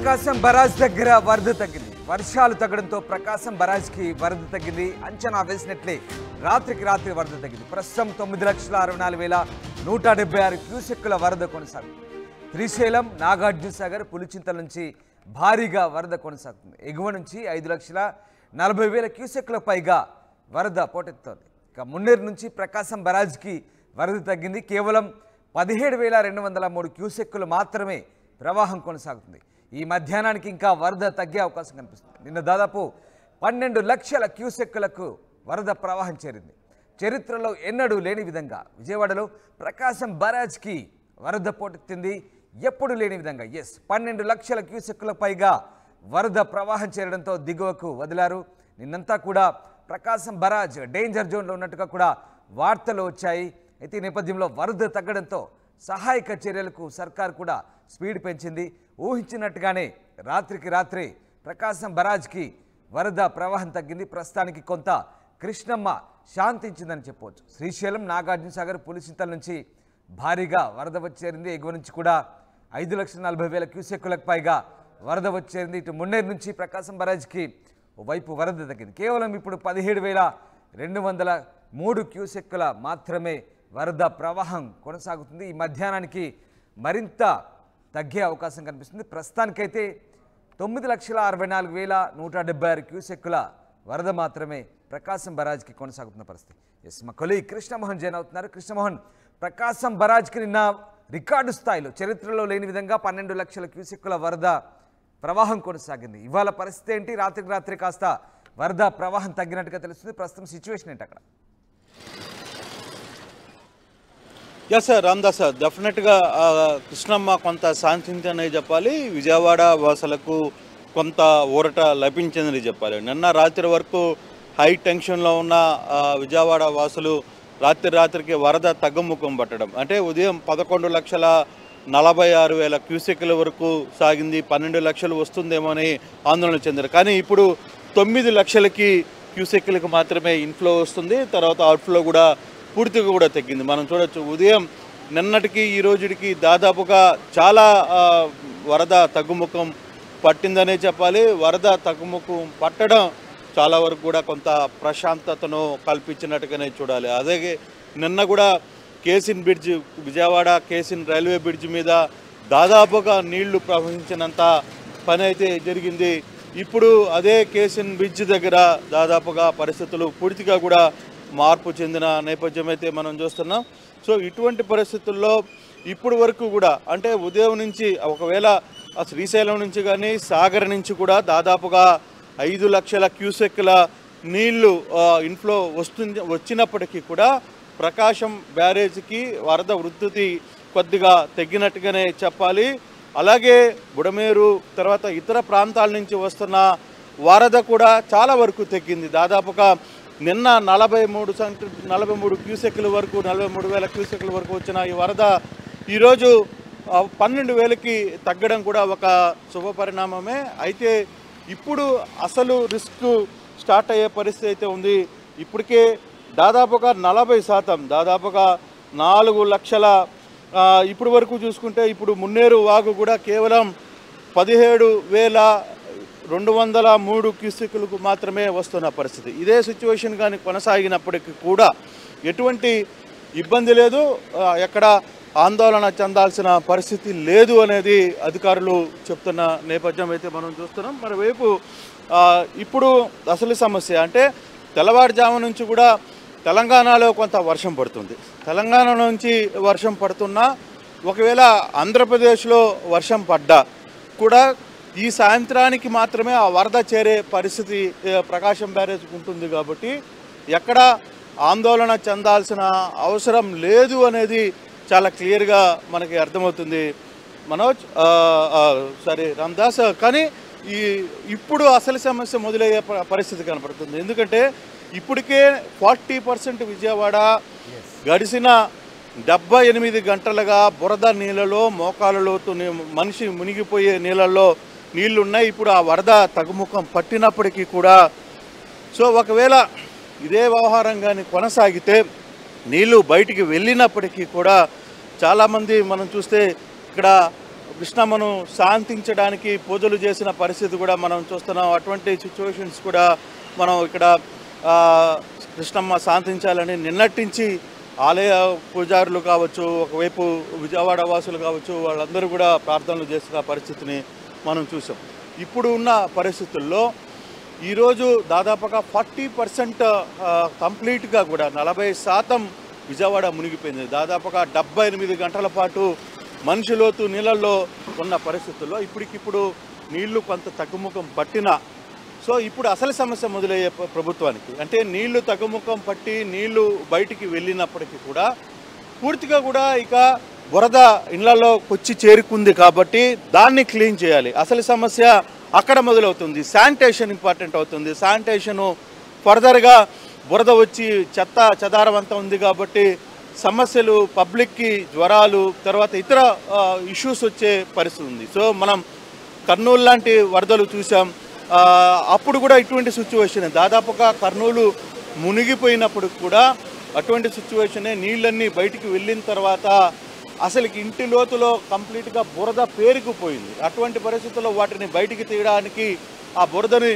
ప్రకాశం barrage దగ్గర వరద తగ్గింది. వర్షాలు తగ్గడంతో ప్రకాశం బరాజ్కి వరద తగ్గింది. అంచనా వేసినట్లే రాత్రికి రాత్రి వరద తగ్గింది. ప్రస్తుతం 9,64,176 క్యూసెక్కుల వరద కొనసాగుతుంది. శ్రీశైలం, నాగార్జున సాగర్, పులిచింతల నుంచి భారీగా వరద కొనసాగుతుంది. ఎగువ నుంచి 5,40,000 క్యూసెక్కుల పైగా వరద పోటెత్తుతోంది. ఇక మున్నేరు నుంచి ప్రకాశం బరాజ్కి వరద తగ్గింది. కేవలం 17,203 క్యూసెక్కులు మాత్రమే ప్రవాహం కొనసాగుతుంది. ఈ మధ్యాహ్నానికి ఇంకా వరద తగ్గే అవకాశం కనిపిస్తుంది. నిన్న దాదాపు 12 లక్షల క్యూసెక్కులకు వరద ప్రవాహం చేరింది. చరిత్రలో ఎన్నడూ లేని విధంగా విజయవాడలో ప్రకాశం బరాజ్కి వరద పోటెత్తింది. ఎప్పుడు లేని విధంగా 12 లక్షల క్యూసెక్కుల పైగా వరద ప్రవాహం చేరడంతో దిగువకు వదిలారు. నిన్నంతా కూడా ప్రకాశం బరాజ్ డేంజర్ జోన్లో ఉన్నట్టుగా కూడా వార్తలు వచ్చాయి. అయితే ఈ నేపథ్యంలో వరద తగ్గడంతో సహాయక చర్యలకు సర్కార్ కూడా స్పీడ్ పెంచింది. ఊహించినట్టుగానే రాత్రికి రాత్రి ప్రకాశం బరాజ్కి వరద ప్రవాహం తగ్గింది. ప్రస్తుతానికి కొంత కృష్ణమ్మ శాంతించిందని చెప్పవచ్చు. శ్రీశైలం, నాగార్జున సాగర్, పులిచింతల నుంచి భారీగా వరద వచ్చేరింది. ఎగువ నుంచి కూడా 5,40,000 క్యూసెక్కులకు పైగా వరద వచ్చేరింది. ఇటు మున్నేరు నుంచి ప్రకాశం బరాజ్కి వైపు వరద తగ్గింది. కేవలం ఇప్పుడు 17,203 క్యూసెక్కుల మాత్రమే వరద ప్రవాహం కొనసాగుతుంది. ఈ మధ్యాహ్నానికి మరింత తగ్గే అవకాశం కనిపిస్తుంది. ప్రస్తుతానికైతే 9,64,176 క్యూసెక్కుల వరద మాత్రమే ప్రకాశం బరాజ్కి కొనసాగుతున్న పరిస్థితి. మా కొలీగ్ కృష్ణమోహన్ జైన్ అవుతున్నారు. కృష్ణమోహన్, ప్రకాశం బరాజ్కి నిన్న రికార్డు స్థాయిలో చరిత్రలో లేని విధంగా 12 లక్షల క్యూసెక్కుల వరద ప్రవాహం కొనసాగింది. ఇవాళ పరిస్థితి ఏంటి? రాత్రికి రాత్రి కాస్త వరద ప్రవాహం తగ్గినట్టుగా తెలుస్తుంది. ప్రస్తుతం సిచ్యువేషన్ ఏంటి అక్కడ? ఎస్ సార్, రామ్దాస్ సార్, డెఫినెట్గా కృష్ణమ్మ కొంత శాంతించనే చెప్పాలి. విజయవాడ వాసులకు కొంత ఊరట లభించిందని చెప్పాలి. నిన్న రాత్రి వరకు హై టెన్షన్లో ఉన్న విజయవాడ వాసులు రాత్రికి వరద తగ్గుముఖం పట్టడం, అంటే ఉదయం 11,46,000 క్యూసెక్ల వరకు సాగింది. 12 లక్షలు వస్తుందేమో అని ఆందోళన చెందారు. కానీ ఇప్పుడు 9 లక్షలకి క్యూసెక్లకు మాత్రమే ఇన్ఫ్లో వస్తుంది. తర్వాత అవుట్ఫ్లో కూడా పూర్తిగా కూడా తగ్గింది. మనం చూడొచ్చు, ఉదయం నిన్నటికి ఈ రోజుకి దాదాపుగా చాలా వరద తగ్గుముఖం పట్టిందనే చెప్పాలి. వరద తగ్గుముఖం పట్టడం చాలా వరకు కూడా కొంత ప్రశాంతతను కల్పించినట్టుగానే చూడాలి. అదే నిన్న కూడా casein bridge, Vijayawada casein railway bridge మీద దాదాపుగా నీళ్లు ప్రవహించినంత పని అయితే జరిగింది. ఇప్పుడు అదే కేసిన్ బ్రిడ్జ్ దగ్గర దాదాపుగా పరిస్థితులు పూర్తిగా కూడా మార్పు చెందిన నేపథ్యం అయితే మనం చూస్తున్నాం. సో ఇటువంటి పరిస్థితుల్లో ఇప్పుడు వరకు కూడా, అంటే ఉదయం నుంచి ఒకవేళ శ్రీశైలం నుంచి కానీ సాగర్ నుంచి కూడా దాదాపుగా 5 లక్షల క్యూసెక్ల నీళ్లు ఇన్ఫ్లో వచ్చినప్పటికీ కూడా ప్రకాశం బ్యారేజ్కి వరద ఉధృతి కొద్దిగా తగ్గినట్టుగానే చెప్పాలి. అలాగే బుడమేరు తర్వాత ఇతర ప్రాంతాల నుంచి వస్తున్న వరద కూడా చాలా వరకు తగ్గింది. దాదాపుగా నిన్న 43 క్యూసెక్ల వరకు 43,000 క్యూసెక్ల వరకు వచ్చిన ఈ వరద ఈరోజు 12,000కి తగ్గడం కూడా ఒక శుభ పరిణామమే. అయితే ఇప్పుడు అసలు రిస్క్ స్టార్ట్ అయ్యే పరిస్థితి అయితే ఉంది. ఇప్పటికే దాదాపుగా 40%, దాదాపుగా 4 లక్షల ఇప్పుడు వరకు చూసుకుంటే ఇప్పుడు మున్నేరు వాగు కూడా కేవలం 17,203 క్యూసెక్లకు మాత్రమే వస్తున్న పరిస్థితి. ఇదే సిచ్యువేషన్ కానీ కొనసాగినప్పటికీ కూడా ఎటువంటి ఇబ్బంది లేదు, ఎక్కడ ఆందోళన చెందాల్సిన పరిస్థితి లేదు అనేది అధికారులు చెప్తున్న నేపథ్యం అయితే మనం చూస్తున్నాం. మరోవైపు ఇప్పుడు అసలు సమస్య అంటే తెల్లవారుజాము నుంచి కూడా తెలంగాణలో కొంత వర్షం పడుతుంది. తెలంగాణ నుంచి వర్షం పడుతున్నా ఒకవేళ ఆంధ్రప్రదేశ్లో వర్షం పడ్డా కూడా ఈ సాయంత్రానికి మాత్రమే ఆ వరద చేరే పరిస్థితి ప్రకాశం బ్యారేజ్ ఉంటుంది. కాబట్టి ఎక్కడ ఆందోళన చెందాల్సిన అవసరం లేదు అనేది చాలా క్లియర్గా మనకి అర్థమవుతుంది. మనోజ్, సరే రామ్దాస్, కానీ ఇప్పుడు అసలు సమస్య మొదలయ్యే పరిస్థితి కనపడుతుంది. ఎందుకంటే ఇప్పటికే 40% విజయవాడ గడిచిన 78 గంటలుగా బురద నీళ్ళలో మోకాళ్ళలోతు మనిషి మునిగిపోయే నీళ్ళల్లో నీళ్లున్నాయి. ఇప్పుడు ఆ వరద తగ్గుముఖం పట్టినప్పటికీ కూడా సో ఒకవేళ ఇదే వ్యవహారం కానీ కొనసాగితే నీళ్లు బయటికి వెళ్ళినప్పటికీ కూడా చాలామంది మనం చూస్తే ఇక్కడ కృష్ణమ్మను శాంతించడానికి పూజలు చేసిన పరిస్థితి కూడా మనం చూస్తున్నాం. అటువంటి సిచ్యువేషన్స్ కూడా మనం ఇక్కడ కృష్ణమ్మ శాంతించాలని నిన్నటించి ఆలయ పూజారులు కావచ్చు, ఒకవైపు విజయవాడ వాసులు కావచ్చు, వాళ్ళందరూ కూడా ప్రార్థనలు చేసిన పరిస్థితిని మనం చూసాం. ఇప్పుడు ఉన్న పరిస్థితుల్లో ఈరోజు దాదాపుగా 40% కంప్లీట్గా కూడా 40% విజయవాడ మునిగిపోయింది. దాదాపుగా 78 గంటల పాటు మనిషి లోతు నీళ్ళల్లో ఉన్న పరిస్థితుల్లో ఇప్పటికిప్పుడు నీళ్లు కొంత తగ్గుముఖం పట్టినా, సో ఇప్పుడు అసలు సమస్య మొదలయ్యే ప్రభుత్వానికి అంటే నీళ్లు తగ్గుముఖం పట్టి నీళ్లు బయటికి వెళ్ళినప్పటికీ కూడా పూర్తిగా కూడా ఇక వరద ఇళ్లలో వచ్చి చేరుకుంది కాబట్టి దాన్ని క్లీన్ చేయాలి. అసలు సమస్య అక్కడ మొదలవుతుంది. శానిటేషన్ ఇంపార్టెంట్ అవుతుంది. శానిటేషను ఫర్దర్గా బురద వచ్చి చెత్త చెదారవంతం ఉంది కాబట్టి సమస్యలు పబ్లిక్కి జ్వరాలు తర్వాత ఇతర ఇష్యూస్ వచ్చే పరిస్థితి ఉంది. సో మనం కర్నూలు లాంటి వరదలు చూసాం. అప్పుడు కూడా ఇటువంటి సిచ్యువేషన్ దాదాపుగా కర్నూలు మునిగిపోయినప్పుడు కూడా అటువంటి సిచ్యువేషనే. నీళ్ళన్నీ బయటికి వెళ్ళిన తర్వాత అసలుకి ఇంటి లోతులో కంప్లీట్గా బురద పేరుకుపోయింది. అటువంటి పరిస్థితుల్లో వాటిని బయటికి తీయడానికి ఆ బురదని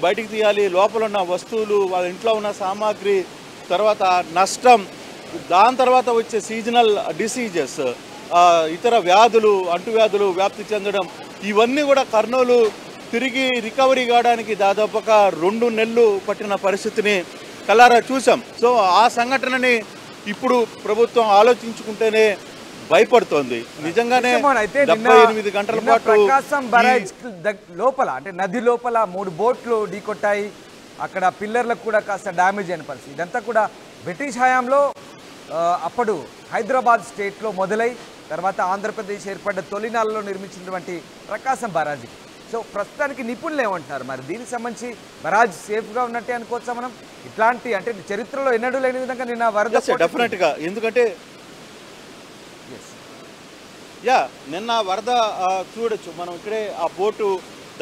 బయటికి తీయాలి. లోపల ఉన్న వస్తువులు, వాళ్ళ ఇంట్లో ఉన్న సామాగ్రి, తర్వాత నష్టం, దాని తర్వాత వచ్చే సీజనల్ డిసీజెస్, ఇతర వ్యాధులు, అంటువ్యాధులు వ్యాప్తి చెందడం, ఇవన్నీ కూడా కర్నూలు తిరిగి రికవరీ కావడానికి దాదాపుగా 2 నెలలు పట్టిన పరిస్థితిని కలారా చూసాం. సో ఆ సంఘటనని ఇప్పుడు ప్రభుత్వం ఆలోచించుకుంటేనే భయపడుతోంది. నిజంగానే 78 గంటల పాటు ప్రకాశం బరాజ్ లోపల అంటే నది లోపల 3 బోట్లు ఢీకొట్టాయి. అక్కడ పిల్లర్లకు కూడా కాస్త డ్యామేజ్ అయిన పరిస్థితి. ఇదంతా కూడా బ్రిటిష్ హయాంలో అప్పుడు హైదరాబాద్ స్టేట్లో మొదలై తర్వాత ఆంధ్రప్రదేశ్ ఏర్పడ్డ తొలినాళ్ళలో నిర్మించినటువంటి ప్రకాశం బరాజ్. సో ప్రస్తుతానికి నిపుణులు ఏమంటున్నారు మరి దీనికి సంబంధించి? బరాజ్ సేఫ్గా ఉన్నట్టే అనుకోవచ్చా మనం? ఇట్లాంటి అంటే చరిత్రలో ఎన్నడూ లేని విధంగా నిన్న వరద డెఫినెట్గా, ఎందుకంటే నిన్న వరద చూడొచ్చు మనం ఇక్కడే. ఆ బోటు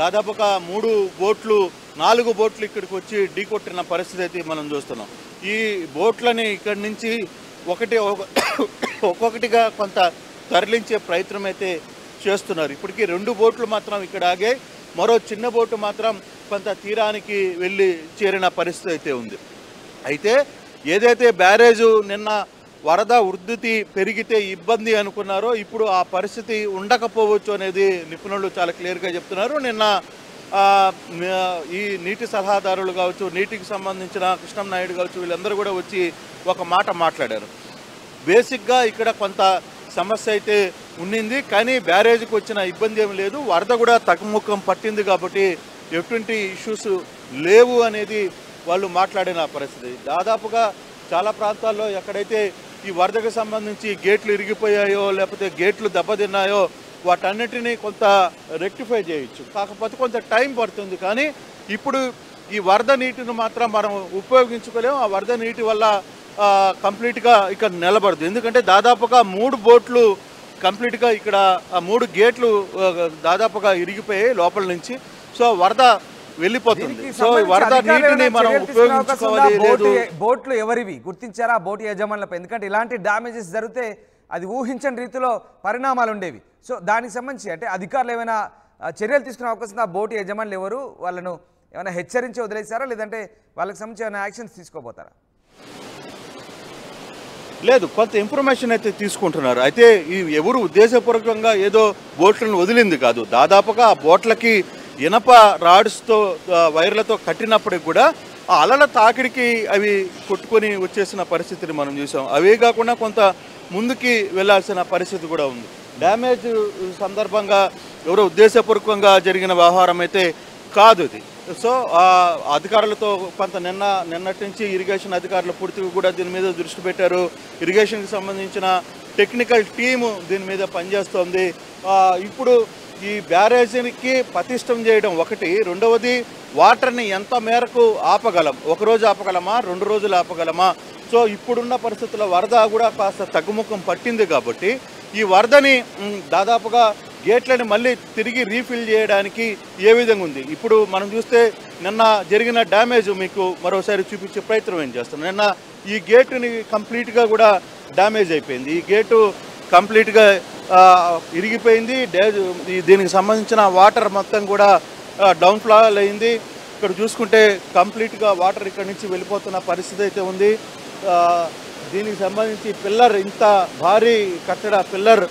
దాదాపుగా 3 బోట్లు 4 బోట్లు ఇక్కడికి వచ్చి ఢీకొట్టిన పరిస్థితి అయితే మనం చూస్తున్నాం. ఈ బోట్లని ఇక్కడి నుంచి ఒక్కొక్కటిగా కొంత తరలించే ప్రయత్నం అయితే చేస్తున్నారు. ఇప్పటికీ 2 బోట్లు మాత్రం ఇక్కడ ఆగే, మరో చిన్న బోటు మాత్రం కొంత తీరానికి వెళ్ళి చేరిన పరిస్థితి అయితే ఉంది. అయితే ఏదైతే బ్యారేజు నిన్న వరద ఉధృతి పెరిగితే ఇబ్బంది అనుకున్నారో ఇప్పుడు ఆ పరిస్థితి ఉండకపోవచ్చు అనేది నిపుణులు చాలా క్లియర్గా చెప్తున్నారు. నిన్న ఈ నీటి సలహాదారులు కావచ్చు, నీటికి సంబంధించిన కృష్ణం నాయుడు కావచ్చు, వీళ్ళందరూ కూడా వచ్చి ఒక మాట మాట్లాడారు. బేసిక్గా ఇక్కడ కొంత సమస్య అయితే ఉండింది, కానీ బ్యారేజ్కి వచ్చిన ఇబ్బంది ఏమి లేదు. వరద కూడా తగ్గుముఖం పట్టింది కాబట్టి ఎటువంటి ఇష్యూస్ లేవు అనేది వాళ్ళు మాట్లాడిన పరిస్థితి. దాదాపుగా చాలా ప్రాంతాల్లో ఎక్కడైతే ఈ వరదకు సంబంధించి గేట్లు ఇరిగిపోయాయో లేకపోతే గేట్లు దెబ్బతిన్నాయో వాటన్నిటినీ కొంత రెక్టిఫై చేయొచ్చు. కాకపోతే కొంత టైం పడుతుంది. కానీ ఇప్పుడు ఈ వరద నీటిని మాత్రం మనం ఉపయోగించుకోలేము. ఆ వరద నీటి వల్ల కంప్లీట్గా ఇక్కడ నిలబడదు. ఎందుకంటే దాదాపుగా 3 బోట్లు కంప్లీట్గా ఇక్కడ 3 గేట్లు దాదాపుగా ఇరిగిపోయాయి లోపల నుంచి. సో వరద వెళ్ళిపోతుంది. సో వరద నీటిని మనం ఉపయోగించుకోవాలి. బోట్లు ఎవరివి గుర్తించారా బోటు యజమానులపై? ఎందుకంటే ఇలాంటి డ్యామేజెస్ జరిగితే అది ఊహించని రీతిలో పరిణామాలు ఉండేవి. సో దానికి సంబంధించి అంటే అధికారులు ఏమైనా చర్యలు తీసుకునే అవకాశం ఉందా? బోటు యజమానులు ఎవరు? వాళ్ళను ఏమైనా హెచ్చరించి వదిలేశారా, లేదంటే వాళ్ళకి సంబంధించి ఏమైనా యాక్షన్స్ తీసుకోబోతారా? లేదు, కొంత ఇన్ఫర్మేషన్ అయితే తీసుకుంటున్నారు. అయితే ఈ ఎవరు ఉద్దేశపూర్వకంగా ఏదో బోట్లను వదిలింది కాదు. దాదాపుగా ఆ బోట్లకి ఇనప రాడ్స్తో వైర్లతో కట్టినప్పటికి కూడా ఆ అలల తాకిడికి అవి కొట్టుకొని వచ్చేసిన పరిస్థితిని మనం చూసాం. అవే కాకుండా కొంత ముందుకి వెళ్లాల్సిన పరిస్థితి కూడా ఉంది. డ్యామేజ్ సందర్భంగా ఎవరో ఉద్దేశపూర్వకంగా జరిగిన వ్యవహారం అయితే కాదు ఇది. సో అధికారులతో కొంత నిన్నటి నుంచి ఇరిగేషన్ అధికారులు పూర్తిగా కూడా దీని మీద దృష్టి పెట్టారు. ఇరిగేషన్కి సంబంధించిన టెక్నికల్ టీము దీని మీద పనిచేస్తోంది. ఇప్పుడు ఈ బ్యారేజీకి పటిష్టం చేయడం ఒకటి, రెండవది వాటర్ని ఎంత మేరకు ఆపగలం, 1 రోజు ఆపగలమా, 2 రోజులు ఆపగలమా? సో ఇప్పుడున్న పరిస్థితుల్లో వరద కూడా కాస్త తగ్గుముఖం పట్టింది కాబట్టి ఈ వరదని దాదాపుగా గేట్లని మళ్ళీ తిరిగి రీఫిల్ చేయడానికి ఏ విధంగా ఉంది. ఇప్పుడు మనం చూస్తే నిన్న జరిగిన డ్యామేజ్ మీకు మరోసారి చూపించే ప్రయత్నం ఏం చేస్తాం. నిన్న ఈ గేటుని కంప్లీట్గా కూడా డ్యామేజ్ అయిపోయింది. ఈ గేటు కంప్లీట్గా ఇరిగిపోయింది. దీనికి సంబంధించిన వాటర్ మొత్తం కూడా డౌన్ ఫ్లాల్ అయింది. ఇక్కడ చూసుకుంటే కంప్లీట్గా వాటర్ ఇక్కడ నుంచి వెళ్ళిపోతున్న పరిస్థితి అయితే ఉంది. దీనికి సంబంధించి పిల్లర్, ఇంత భారీ కట్టడ పిల్లర్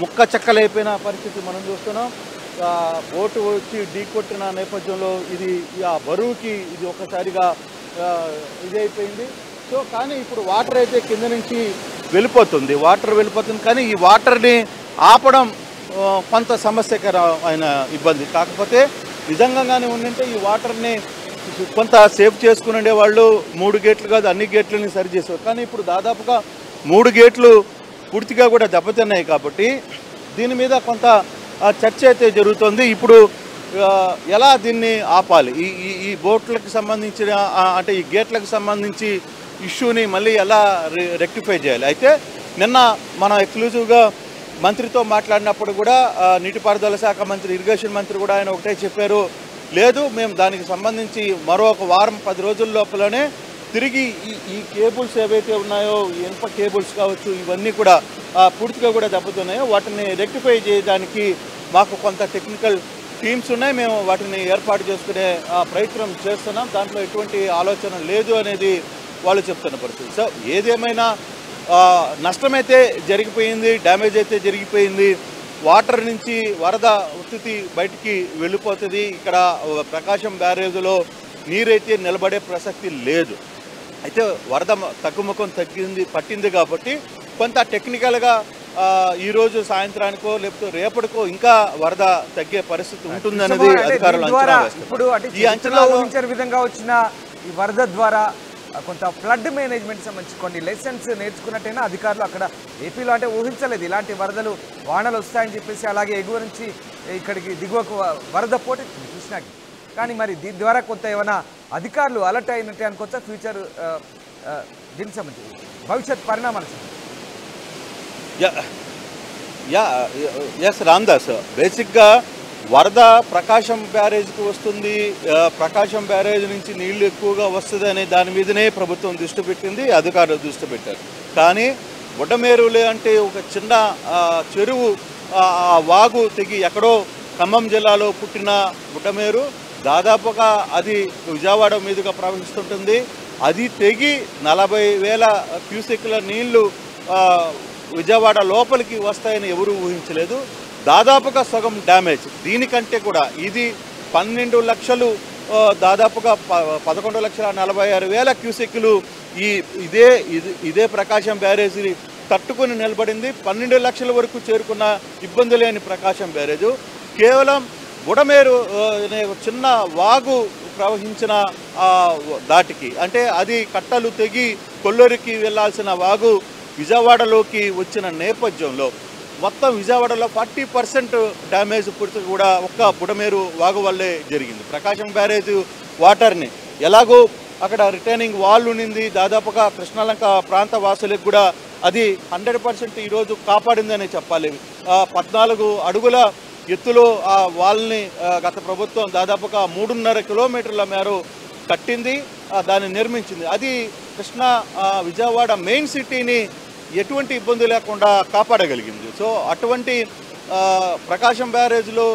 ముక్క చెక్కలైపోయిన పరిస్థితి మనం చూస్తున్నాం. బోటు వచ్చి ఢీకొట్టిన నేపథ్యంలో ఇది ఆ బరువుకి ఇది ఒక్కసారిగా ఇదైపోయింది. సో కానీ ఇప్పుడు వాటర్ అయితే కింద నుంచి వెళ్ళిపోతుంది కానీ ఈ వాటర్ని ఆపడం కొంత సమస్యకరమైన ఇబ్బంది. కాకపోతే నిజంగానే ఉండింటే ఈ వాటర్ని కొంత సేవ్ చేసుకుని ఉండేవాళ్ళు. 3 గేట్లు కాదు, అన్ని గేట్లని సరి చేసేవారు. కానీ ఇప్పుడు దాదాపుగా 3 గేట్లు పూర్తిగా కూడా దెబ్బతిన్నాయి. కాబట్టి దీని మీద కొంత చర్చ అయితే జరుగుతుంది. ఇప్పుడు ఎలా దీన్ని ఆపాలి, ఈ బోట్లకు సంబంధించిన అంటే ఈ గేట్లకు సంబంధించి ఇష్యూని మళ్ళీ ఎలా రెక్టిఫై చేయాలి. అయితే నిన్న మనం ఎక్స్క్లూజివ్గా మంత్రితో మాట్లాడినప్పుడు కూడా నీటిపారుదల శాఖ మంత్రి, ఇరిగేషన్ మంత్రి కూడా ఆయన ఒకటే చెప్పారు, లేదు మేము దానికి సంబంధించి మరో 1 వారం 10 రోజుల లోపలనే తిరిగి ఈ కేబుల్స్ ఏవైతే ఉన్నాయో, ఇనుప కేబుల్స్ కావచ్చు, ఇవన్నీ కూడా పూర్తిగా కూడా దెబ్బతున్నాయో వాటిని రెక్టిఫై చేయడానికి మాకు కొంత టెక్నికల్ టీమ్స్ ఉన్నాయి, మేము వాటిని ఏర్పాటు చేసుకునే ప్రయత్నం చేస్తున్నాం, దాంట్లో ఎటువంటి ఆలోచన లేదు అనేది వాళ్ళు చెప్తున్న పరిస్థితి. సో ఏదేమైనా నష్టమైతే జరిగిపోయింది, డ్యామేజ్ అయితే జరిగిపోయింది. వాటర్ నుంచి వరద ఉత్తుతి బయటికి వెళ్ళిపోతుంది. ఇక్కడ ప్రకాశం బ్యారేజ్లో నీరైతే నిలబడే ప్రసక్తి లేదు. అయితే వరద తగ్గుముఖం పట్టింది కాబట్టి కొంత టెక్నికల్గా ఈరోజు సాయంత్రానికో లేకపోతే రేపటికో ఇంకా వరద తగ్గే పరిస్థితి ఉంటుందనేది అధికారులు అంచనా వేస్తున్నారు. ఈ అంచనాలో ఊహించిన విధంగా వచ్చిన ఈ వరద ద్వారా కొంత ఫ్లడ్ మేనేజ్మెంట్ సంబంధించి కొన్ని లెసన్స్ నేర్చుకున్నట్టయినా అధికారులు అక్కడ ఏపీలో అంటే ఊహించలేదు ఇలాంటి వరదలు వానలు వస్తాయని చెప్పేసి. అలాగే ఎగువ నుంచి ఇక్కడికి దిగువకు వరద పోటెత్తింది కృష్ణాకి. కానీ మరి దీని ద్వారా కొంత ఏమైనా అధికారులు అలర్ట్ అయినట్టే అనుకోవచ్చా ఫ్యూచర్ దీనికి సంబంధించి భవిష్యత్ పరిణామాలు? ఎస్ రామ్దాస్, బేసిక్గా వరద ప్రకాశం బ్యారేజ్కి వస్తుంది, ప్రకాశం బ్యారేజ్ నుంచి నీళ్లు ఎక్కువగా వస్తుంది అనే దాని మీదనే ప్రభుత్వం దృష్టి పెట్టింది, అధికారులు దృష్టి పెట్టారు. కానీ బుడ్డమేరులే అంటే ఒక చిన్న చెరువు, వాగు తెగి ఎక్కడో ఖమ్మం జిల్లాలో పుట్టిన బుడ్డమేరు దాదాపుగా అది విజయవాడ మీదుగా ప్రవహిస్తుంటుంది. అది తెగి 40,000 క్యూసెక్ల నీళ్లు విజయవాడ లోపలికి వస్తాయని ఎవరూ ఊహించలేదు. దాదాపుగా సగం డ్యామేజ్. దీనికంటే కూడా ఇది 12 లక్షలు, దాదాపుగా 11,46,000 క్యూసెక్లు ఇదే ప్రకాశం బ్యారేజీ తట్టుకొని నిలబడింది. 12 లక్షల వరకు చేరుకున్న ఇబ్బంది లేని ప్రకాశం బ్యారేజు కేవలం బుడమేరు అనే చిన్న వాగు ప్రవహించిన దాటికి, అంటే అది కట్టలు తెగి కొల్లూరికి వెళ్లాల్సిన వాగు విజయవాడలోకి వచ్చిన నేపథ్యంలో మొత్తం విజయవాడలో 40% డ్యామేజ్ పూర్తి కూడా ఒక్క బుడమేరు వాగు వల్లే జరిగింది. ప్రకాశం బ్యారేజ్ వాటర్ని ఎలాగో అక్కడ రిటైనింగ్ వాల్ ఉండింది, దాదాపుగా కృష్ణలంక ప్రాంత వాసులకు కూడా అది 100% ఈరోజు కాపాడిందనే చెప్పాలి. 14 అడుగుల ఎత్తులో ఆ వాల్ని గత ప్రభుత్వం దాదాపుగా 3.5 కిలోమీటర్ల మేర కట్టింది, దాన్ని నిర్మించింది. అది కృష్ణా విజయవాడ మెయిన్ సిటీని ఎటువంటి ఇబ్బంది లేకుండా కాపాడగలిగింది. సో అటువంటి ప్రకాశం బ్యారేజ్లో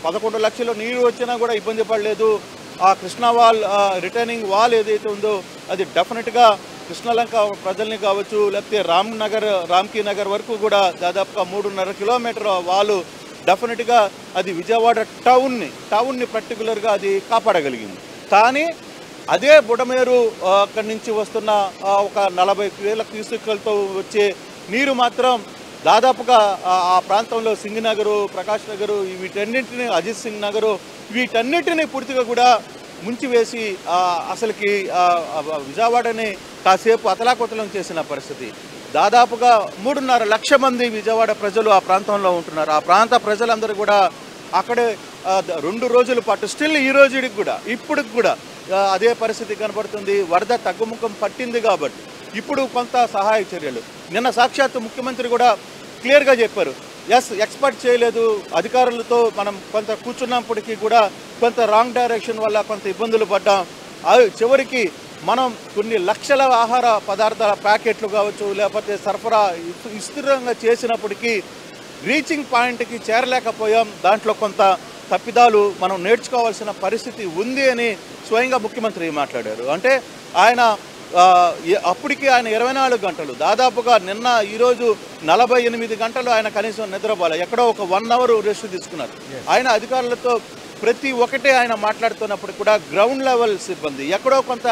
11 లక్షల నీరు వచ్చినా కూడా ఇబ్బంది పడలేదు. ఆ కృష్ణా వాల్, రిటైనింగ్ వాల్ ఏదైతే ఉందో అది డెఫినెట్గా కృష్ణలంక ప్రజల్ని కావచ్చు, లేకపోతే రామ్కీ నగర్ వరకు కూడా దాదాపుగా 3.5 కిలోమీటర్ వాలు డెఫినెట్గా అది విజయవాడ టౌన్ని పర్టికులర్గా అది కాపాడగలిగింది. కానీ అదే బుడమేరు అక్కడి నుంచి వస్తున్న ఒక 40,000 క్యూసెక్లతో వచ్చే నీరు మాత్రం దాదాపుగా ఆ ప్రాంతంలో సింగనగరు, ప్రకాష్ నగరు, వీటన్నింటినీ, అజిత్ సింగ్ నగరు, వీటన్నిటినీ పూర్తిగా కూడా ముంచివేసి అసలుకి విజయవాడని కాసేపు అతలాకుతలం చేసిన పరిస్థితి. దాదాపుగా 3.5 లక్షల మంది విజయవాడ ప్రజలు ఆ ప్రాంతంలో ఉంటున్నారు. ఆ ప్రాంత ప్రజలందరూ కూడా అక్కడే 2 రోజుల పాటు స్టిల్ ఈ రోజుకి కూడా ఇప్పటికి కూడా అదే పరిస్థితి కనబడుతుంది. వరద తగ్గుముఖం పట్టింది కాబట్టి ఇప్పుడు కొంత సహాయ చర్యలు. నిన్న సాక్షాత్తు ముఖ్యమంత్రి కూడా క్లియర్గా చెప్పారు, ఎక్స్పెక్ట్ చేయలేదు, అధికారులతో మనం కొంత కూర్చున్నప్పటికీ కూడా కొంత రాంగ్ డైరెక్షన్ వల్ల కొంత ఇబ్బందులు పడ్డాం, చివరికి మనం కొన్ని లక్షల ఆహార పదార్థాల ప్యాకెట్లు కావచ్చు, లేకపోతే సరఫరా విస్తృతంగా చేసినప్పటికీ రీచింగ్ పాయింట్కి చేరలేకపోయాం. దాంట్లో కొంత తప్పిదాలు మనం నేర్చుకోవాల్సిన పరిస్థితి ఉంది అని స్వయంగా ముఖ్యమంత్రి మాట్లాడారు. అంటే ఆయన అప్పటికి ఆయన 24 గంటలు దాదాపుగా నిన్న ఈరోజు 48 గంటలు ఆయన కనీసం నిద్రపోలే, ఎక్కడో ఒక 1 అవర్ రెస్ట్ తీసుకున్నారు. ఆయన అధికారులతో ప్రతి ఒక్కటే ఆయన మాట్లాడుతున్నప్పుడు కూడా గ్రౌండ్ లెవెల్ సిబ్బంది ఎక్కడో కొంత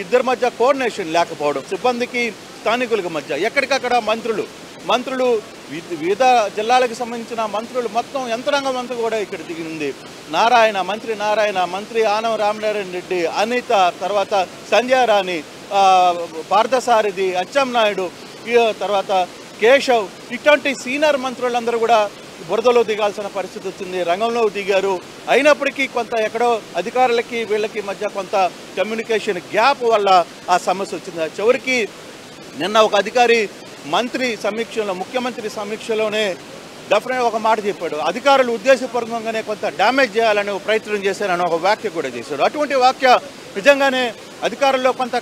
ఇద్దరి మధ్య కోఆర్డినేషన్ లేకపోవడం, సిబ్బందికి స్థానికులకు మధ్య ఎక్కడికక్కడ మంత్రులు వివిధ జిల్లాలకు సంబంధించిన మంత్రులు మొత్తం యంత్రాంగం అంతా కూడా ఇక్కడ దిగింది. మంత్రి నారాయణ, మంత్రి ఆనం రామనారాయణ రెడ్డి, అనిత, తర్వాత సంధ్యా రాణి, పార్థసారథి, అచ్చెన్నాయుడు, తర్వాత కేశవ్, ఇట్లాంటి సీనియర్ మంత్రులందరూ కూడా బురదలో దిగాల్సిన పరిస్థితి వచ్చింది, రంగంలో దిగారు. అయినప్పటికీ కొంత ఎక్కడో అధికారులకి వీళ్ళకి మధ్య కొంత కమ్యూనికేషన్ గ్యాప్ వల్ల ఆ సమస్య వచ్చింది. చివరికి నిన్న ఒక అధికారి ముఖ్యమంత్రి సమీక్షలోనే డెఫినెట్గా ఒక మాట చెప్పాడు, అధికారులు ఉద్దేశపూర్వకంగానే కొంత డ్యామేజ్ చేయాలని ప్రయత్నం చేశారని ఒక వ్యాఖ్య కూడా చేశాడు. అటువంటి వ్యాఖ్య నిజంగానే అధికారుల్లో కొంత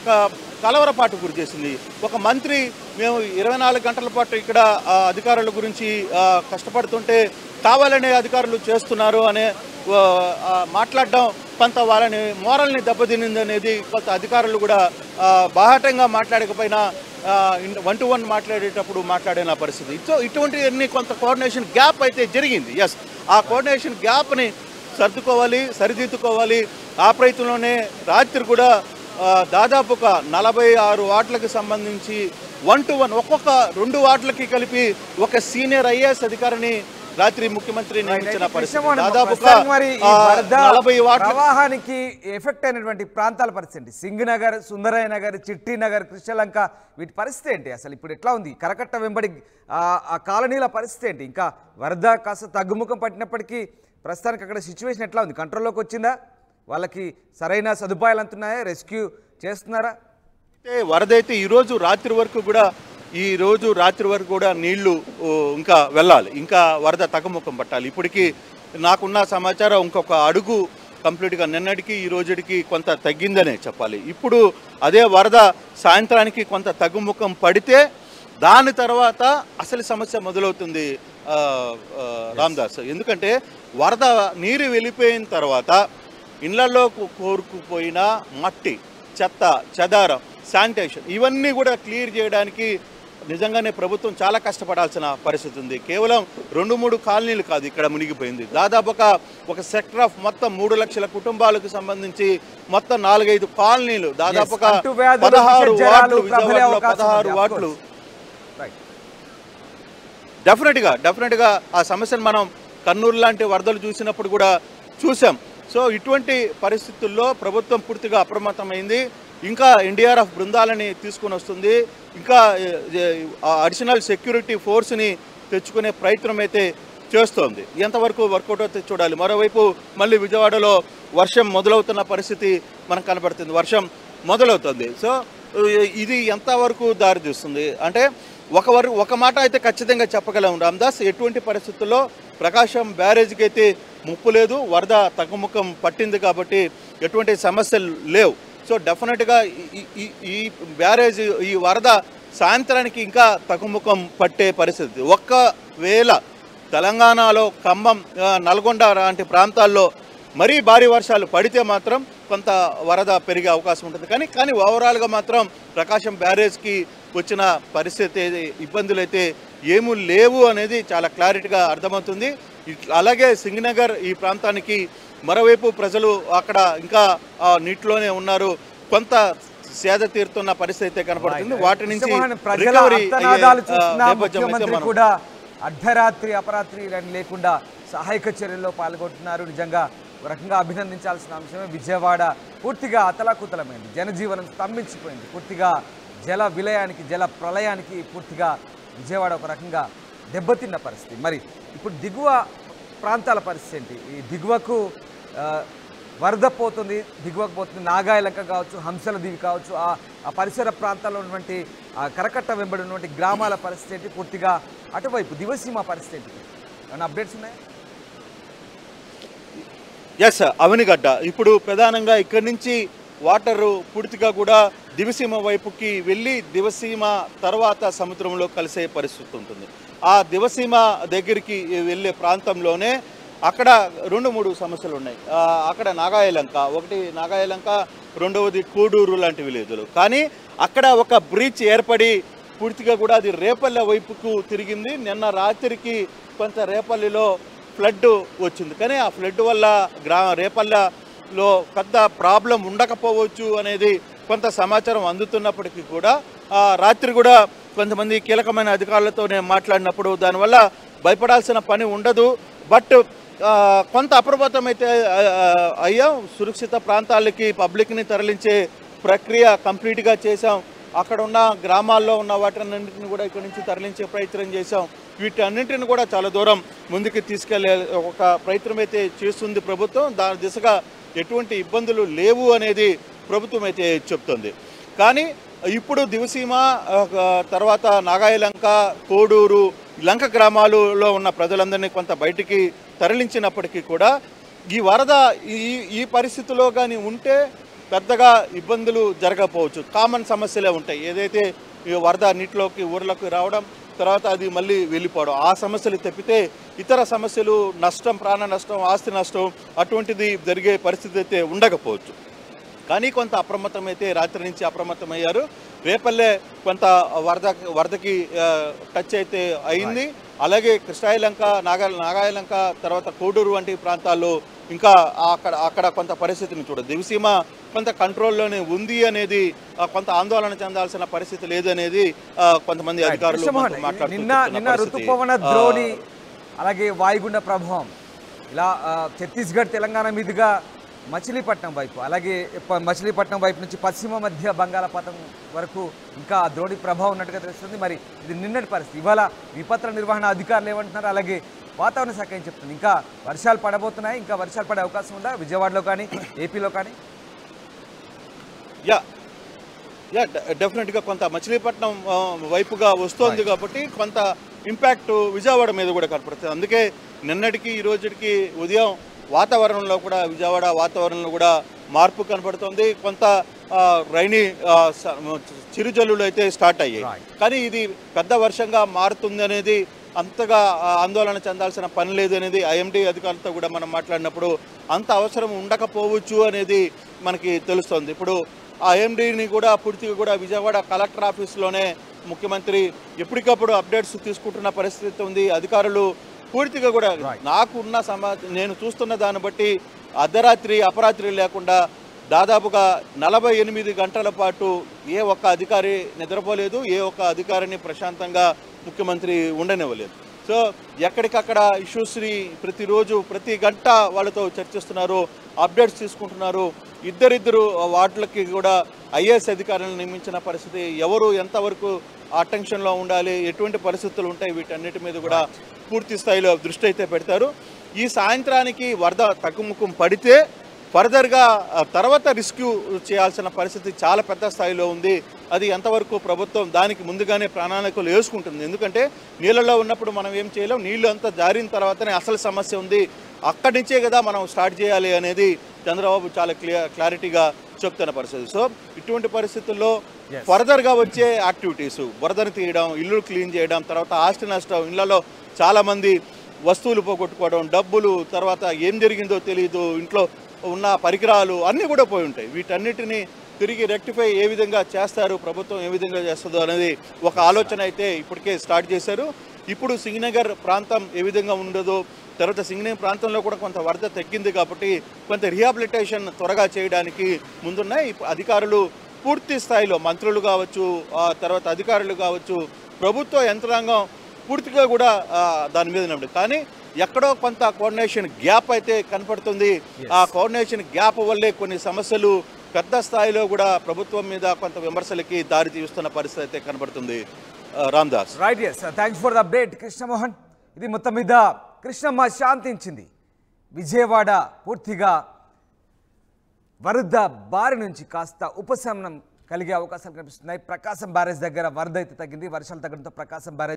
కలవరపాటు గురి చేసింది. ఒక మంత్రి మేము 24 గంటల పాటు ఇక్కడ అధికారుల గురించి కష్టపడుతుంటే కావాలనే అధికారులు చేస్తున్నారు అనే మాట్లాడడం కొంత వాళ్ళని మోరల్ని దెబ్బతినింది అనేది కొంత అధికారులు కూడా బాహాటంగా మాట్లాడకపోయినా 1-to-1 మాట్లాడేటప్పుడు మాట్లాడిన పరిస్థితి. సో ఇటువంటివన్నీ కొంత కోఆర్డినేషన్ గ్యాప్ అయితే జరిగింది. ఎస్, ఆ కోఆర్డినేషన్ గ్యాప్ని సరిదిద్దుకోవాలి. ఆ ప్రయత్నంలోనే రాత్రి కూడా దాదాపుగా 46 వార్డులకు సంబంధించి 1-to-1 ఒక్కొక్క 2 వార్డులకి కలిపి ఒక సీనియర్ ఐఏఎస్ అధికారిని రాత్రి ముఖ్యమంత్రి నియమించిన పరిస్థితి. దాదాపుగా 40 వార్డుల ప్రవాహానికి ఎఫెక్ట్ అయినటువంటి ప్రాంతాల పరిస్థితి సింగ్ నగర్, సుందరయ్య నగర్, చిట్టి నగర్, కృష్ణలంక, వీటి పరిస్థితి ఏంటి అసలు? ఇప్పుడు ఎట్లా ఉంది? కరకట్ట వెంబడి ఆ కాలనీల పరిస్థితి ఏంటి? ఇంకా వరద కాస్త తగ్గుముఖం పట్టినప్పటికీ ప్రస్తుతానికి అక్కడ సిచ్యువేషన్ ఎట్లా ఉంది? కంట్రోల్లోకి వచ్చిందా? వాళ్ళకి సరైన సదుపాయాలు అంటున్నాయా? రెస్క్యూ చేస్తున్నారా? వరద అయితే ఈరోజు రాత్రి వరకు కూడా నీళ్లు ఇంకా వెళ్ళాలి, ఇంకా వరద తగ్గుముఖం పట్టాలి. ఇప్పటికీ నాకున్న సమాచారం ఇంకొక అడుగు కంప్లీట్గా నిన్నటికి ఈ రోజుకి కొంత తగ్గిందనే చెప్పాలి. ఇప్పుడు అదే వరద సాయంత్రానికి కొంత తగ్గుముఖం పడితే దాని తర్వాత అసలు సమస్య మొదలవుతుంది రామ్దాస్. ఎందుకంటే వరద నీరు వెళ్ళిపోయిన తర్వాత ఇళ్లలో కోరుకుపోయిన మట్టి, చెత్త, చెదారం, శానిటేషన్ ఇవన్నీ కూడా క్లియర్ చేయడానికి నిజంగానే ప్రభుత్వం చాలా కష్టపడాల్సిన పరిస్థితి ఉంది. కేవలం 2-3 కాలనీలు కాదు ఇక్కడ మునిగిపోయింది. దాదాపుగా ఒక సెక్టర్ ఆఫ్ మొత్తం 3 లక్షల కుటుంబాలకు సంబంధించి మొత్తం 4-5 కాలనీలు, దాదాపుగా 16 వార్డులు, విజయవాడలో 16 వార్డులు. డెఫినెట్గా ఆ సమస్యను మనం కర్నూలు లాంటి వరదలు చూసినప్పుడు కూడా చూసాం. సో ఇటువంటి పరిస్థితుల్లో ప్రభుత్వం పూర్తిగా అప్రమత్తమైంది. ఇంకా ఎన్డీఆర్ఎఫ్ బృందాలని తీసుకుని వస్తుంది, ఇంకా అడిషనల్ సెక్యూరిటీ ఫోర్స్ని తెచ్చుకునే ప్రయత్నం అయితే చేస్తోంది. ఎంతవరకు వర్కౌట్ అయితే చూడాలి. మరోవైపు మళ్ళీ విజయవాడలో వర్షం మొదలవుతున్న పరిస్థితి మనకు కనబడుతుంది. వర్షం మొదలవుతుంది. సో ఇది ఎంతవరకు దారితీస్తుంది అంటే ఒక మాట అయితే ఖచ్చితంగా చెప్పగలం రామ్దాస్, ఎటువంటి పరిస్థితుల్లో ప్రకాశం బ్యారేజ్కి అయితే ముప్పు లేదు, వరద తగ్గుముఖం పట్టింది కాబట్టి ఎటువంటి సమస్యలు లేవు. సో డెఫినెట్గా ఈ బ్యారేజ్, ఈ వరద సాయంత్రానికి ఇంకా తగ్గుముఖం పట్టే పరిస్థితి. ఒక్కవేళ తెలంగాణలో ఖమ్మం, నల్గొండ లాంటి ప్రాంతాల్లో మరీ భారీ వర్షాలు పడితే మాత్రం కొంత వరద పెరిగే అవకాశం ఉంటుంది. కానీ ఓవరాల్గా మాత్రం ప్రకాశం బ్యారేజ్కి వచ్చిన పరిస్థితి ఇబ్బందులు అయితే ఏమీ లేవు అనేది చాలా క్లారిటీగా అర్థమవుతుంది. అలాగే సింగనగర్ ఈ ప్రాంతానికి మరోవైపు ప్రజలు అక్కడ ఇంకా నీటిలోనే ఉన్నారు, కొంత సేద తీరుతున్న పరిస్థితి కనపడుతుంది. వాటి నుంచి కూడా అర్ధరాత్రి అపరాత్రి లేకుండా సహాయక చర్యల్లో పాల్గొంటున్నారు. నిజంగా ఒక రకంగా అభినందించాల్సిన అంశమే. విజయవాడ పూర్తిగా అతలాకుతలమైంది, జనజీవనం స్తంభించిపోయింది, పూర్తిగా జల విలయానికి, జల ప్రళయానికి పూర్తిగా విజయవాడ ఒక రకంగా దెబ్బతిన్న పరిస్థితి. మరి ఇప్పుడు దిగువ ప్రాంతాల పరిస్థితి ఏంటి? ఈ దిగువకు వరద పోతుంది, దిగువకు పోతుంది. నాగాయలంక కావచ్చు, హంసల దీవి కావచ్చు, ఆ పరిసర ప్రాంతాల్లో ఉన్నటువంటి కరకట్ట వెంబడి ఉన్నటువంటి గ్రామాల పరిస్థితి ఏంటి? పూర్తిగా అటువైపు దివసీమ పరిస్థితి ఏంటి? ఏమైనా అప్డేట్స్ ఉన్నాయి? ఎస్, అవనిగడ్డ ఇప్పుడు ప్రధానంగా ఇక్కడి నుంచి వాటరు పూర్తిగా కూడా దివిసీమ వైపుకి వెళ్ళి దివసీమ తర్వాత సముద్రంలో కలిసే పరిస్థితి ఉంటుంది. ఆ దివసీమ దగ్గరికి వెళ్ళే ప్రాంతంలోనే అక్కడ 2-3 సమస్యలు ఉన్నాయి. అక్కడ నాగాయలంక, ఒకటి నాగాయలంక, రెండవది కోడూరు లాంటి విలేజ్లు. కానీ అక్కడ ఒక బ్రిడ్జ్ ఏర్పడి పూర్తిగా కూడా అది రేపల్లె వైపుకు తిరిగింది. నిన్న రాత్రికి కొంత రేపల్లిలో ఫ్లడ్ వచ్చింది. కానీ ఆ ఫ్లడ్ వల్ల రేపల్లెలో పెద్ద ప్రాబ్లం ఉండకపోవచ్చు అనేది కొంత సమాచారం అందుతున్నప్పటికీ కూడా రాత్రి కూడా కొంతమంది కీలకమైన అధికారులతో నేను మాట్లాడినప్పుడు దానివల్ల భయపడాల్సిన పని ఉండదు. బట్ కొంత అప్రమత్తం అయితే అయ్యాం. సురక్షిత ప్రాంతాలకి పబ్లిక్ని తరలించే ప్రక్రియ కంప్లీట్గా చేశాం. అక్కడ ఉన్న గ్రామాల్లో ఉన్న వాటినన్నింటిని కూడా ఇక్కడి నుంచి తరలించే ప్రయత్నం చేశాం. వీటన్నింటిని కూడా చాలా దూరం ముందుకు తీసుకెళ్లే ఒక ప్రయత్నం అయితే చేస్తుంది ప్రభుత్వం. దాని దిశగా ఎటువంటి ఇబ్బందులు లేవు అనేది ప్రభుత్వం అయితే చెప్తుంది. కానీ ఇప్పుడు దివసీమ తర్వాత నాగాయలంక, కోడూరు, లంక గ్రామాలలో ఉన్న ప్రజలందరినీ కొంత బయటికి తరలించినప్పటికీ కూడా ఈ వరద ఈ పరిస్థితిలో కానీ ఉంటే పెద్దగా ఇబ్బందులు జరగకపోవచ్చు. కామన్ సమస్యలే ఉంటాయి. ఏదైతే ఈ వరద నీటిలోకి ఊర్లకు రావడం, తర్వాత అది మళ్ళీ వెళ్ళిపోవడం, ఆ సమస్యలు తప్పితే ఇతర సమస్యలు, నష్టం, ప్రాణ నష్టం, ఆస్తి నష్టం అటువంటిది జరిగే పరిస్థితి అయితే ఉండకపోవచ్చు. కానీ కొంత అప్రమత్తం అయితే రాత్రి నుంచి అప్రమత్తమయ్యారు. రేపల్లె కొంత వరదకి టచ్ అయితే అయింది. అలాగే కృష్ణాయలంక, నాగాయలంక, తర్వాత కోడూరు వంటి ప్రాంతాల్లో ఇంకా అక్కడ కొంత పరిస్థితిని చూడదు. దివసీమ కొంత కంట్రోల్లోనే ఉంది అనేది, కొంత ఆందోళన చెందాల్సిన పరిస్థితి లేదనేది కొంతమంది అధికారులు నిన్న ఋతుపవన ద్రోణి అలాగే వాయుగుండ ప్రభావం ఇలా ఛత్తీస్గఢ్, తెలంగాణ మీదుగా మచిలీపట్నం వైపు, అలాగే మచిలీపట్నం వైపు నుంచి పశ్చిమ మధ్య బంగాళాఖాతం వరకు ఇంకా ద్రోణి ప్రభావం ఉన్నట్టుగా తెలుస్తుంది. మరి ఇది నిన్నటి పరిస్థితి. ఇవాళ విపత్తుల నిర్వహణ అధికారులు ఏమంటున్నారు, అలాగే వాతావరణ శాఖ ఏం చెప్తుంది? ఇంకా వర్షాలు పడబోతున్నాయి, ఇంకా వర్షాలు పడే అవకాశం ఉందా విజయవాడలో కానీ ఏపీలో కానీ? డెఫినెట్గా కొంత మచిలీపట్నం వైపుగా వస్తోంది కాబట్టి కొంత ఇంపాక్ట్ విజయవాడ మీద కూడా కనపడుతుంది. అందుకే నిన్నటికి ఈ రోజుకి ఉదయం వాతావరణంలో కూడా, విజయవాడ వాతావరణంలో కూడా మార్పు కనపడుతుంది. కొంత రైనీ చిరుజల్లులు అయితే స్టార్ట్ అయ్యాయి. కానీ ఇది పెద్ద వర్షంగా మారుతుంది అనేది అంతగా ఆందోళన చెందాల్సిన పని లేదు అనేది ఐఎండీ అధికారులతో కూడా మనం మాట్లాడినప్పుడు అంత అవసరం ఉండకపోవచ్చు అనేది మనకి తెలుస్తుంది. ఇప్పుడు ఆ ఐఎండీని కూడా పూర్తిగా కూడా విజయవాడ కలెక్టర్ ఆఫీస్లోనే ముఖ్యమంత్రి ఎప్పటికప్పుడు అప్డేట్స్ తీసుకుంటున్న పరిస్థితి ఉంది. అధికారులు పూర్తిగా కూడా నాకున్న నేను చూస్తున్న దాన్ని బట్టి అర్ధరాత్రి అపరాత్రి లేకుండా దాదాపుగా 48 గంటల పాటు ఏ ఒక్క అధికారి నిద్రపోలేదు, ఏ ఒక్క అధికారిని ప్రశాంతంగా ముఖ్యమంత్రి ఉండనివ్వలేదు. సో ఎక్కడికక్కడ ఇష్యూస్ని ప్రతిరోజు ప్రతి గంట వాళ్ళతో చర్చిస్తున్నారు, అప్డేట్స్ తీసుకుంటున్నారు. ఇద్దరిద్దరు వాటికి కూడా ఐఏఎస్ అధికారులను నియమించిన పరిస్థితి, ఎవరు ఎంతవరకు అటెన్షన్లో ఉండాలి, ఎటువంటి పరిస్థితులు ఉంటాయి, వీటన్నిటి మీద కూడా పూర్తి స్థాయిలో దృష్టి అయితే పెడతారు. ఈ సాయంత్రానికి వరద తగ్గుముఖం పడితే ఫర్దర్గా తర్వాత రెస్క్యూ చేయాల్సిన పరిస్థితి చాలా పెద్ద స్థాయిలో ఉంది. అది ఎంతవరకు ప్రభుత్వం దానికి ముందుగానే ప్రణాళికలు వేసుకుంటుంది. ఎందుకంటే నీళ్ళలో ఉన్నప్పుడు మనం ఏం చేయలేం, నీళ్ళు అంతా జారిన తర్వాతనే అసలు సమస్య ఉంది, అక్కడి నుంచే కదా మనం స్టార్ట్ చేయాలి అనేది చంద్రబాబు చాలా క్లారిటీగా చెప్తున్న పరిస్థితి. సో ఇటువంటి పరిస్థితుల్లో ఫర్దర్గా వచ్చే యాక్టివిటీస్, వరదను తీయడం, ఇల్లు క్లీన్ చేయడం, తర్వాత ఆస్తి నష్టం, ఇళ్లలో చాలామంది వస్తువులు పోగొట్టుకోవడం, డబ్బులు, తర్వాత ఏం జరిగిందో తెలియదు, ఇంట్లో ఉన్న పరికరాలు అన్నీ కూడా పోయి ఉంటాయి. వీటన్నిటిని తిరిగి రెక్టిఫై ఏ విధంగా చేస్తారు, ప్రభుత్వం ఏ విధంగా చేస్తుందో అనేది ఒక ఆలోచన అయితే ఇప్పటికే స్టార్ట్ చేశారు. ఇప్పుడు సింగనగర్ ప్రాంతం ఏ విధంగా ఉండదో, తర్వాత సింగనగర్ ప్రాంతంలో కూడా కొంత వరద తగ్గింది కాబట్టి కొంత రిహాబిలిటేషన్ త్వరగా చేయడానికి ముందున్నాయి. అధికారులు పూర్తి స్థాయిలో, మంత్రులు కావచ్చు, తర్వాత అధికారులు కావచ్చు, ప్రభుత్వ యంత్రాంగం పూర్తిగా కూడా దాని మీద నమ్మడు. కానీ ఎక్కడో కొంత కోఆర్డినేషన్ గ్యాప్ అయితే కనపడుతుంది. ఆ కోఆర్డినేషన్ గ్యాప్ వల్లే కొన్ని సమస్యలు పెద్ద స్థాయిలో కూడా ప్రభుత్వం మీద కొంత విమర్శలకి దారి తీస్తున్న పరిస్థితి అయితే కనబడుతుంది. Ramdas. Right, yes, thanks for the update Krishnamohan. ఇది మొత్తం మీద కృష్ణమ్మ శాంతించింది. విజయవాడ పూర్తిగా వరద బారి నుంచి కాస్త ఉపశమనం కలిగే అవకాశాలు కనిపిస్తున్నాయి. ప్రకాశం బ్యారేజ్ దగ్గర వరద అయితే తగ్గింది. వర్షాలు తగ్గడంతో ప్రకాశం బ్యారేజ్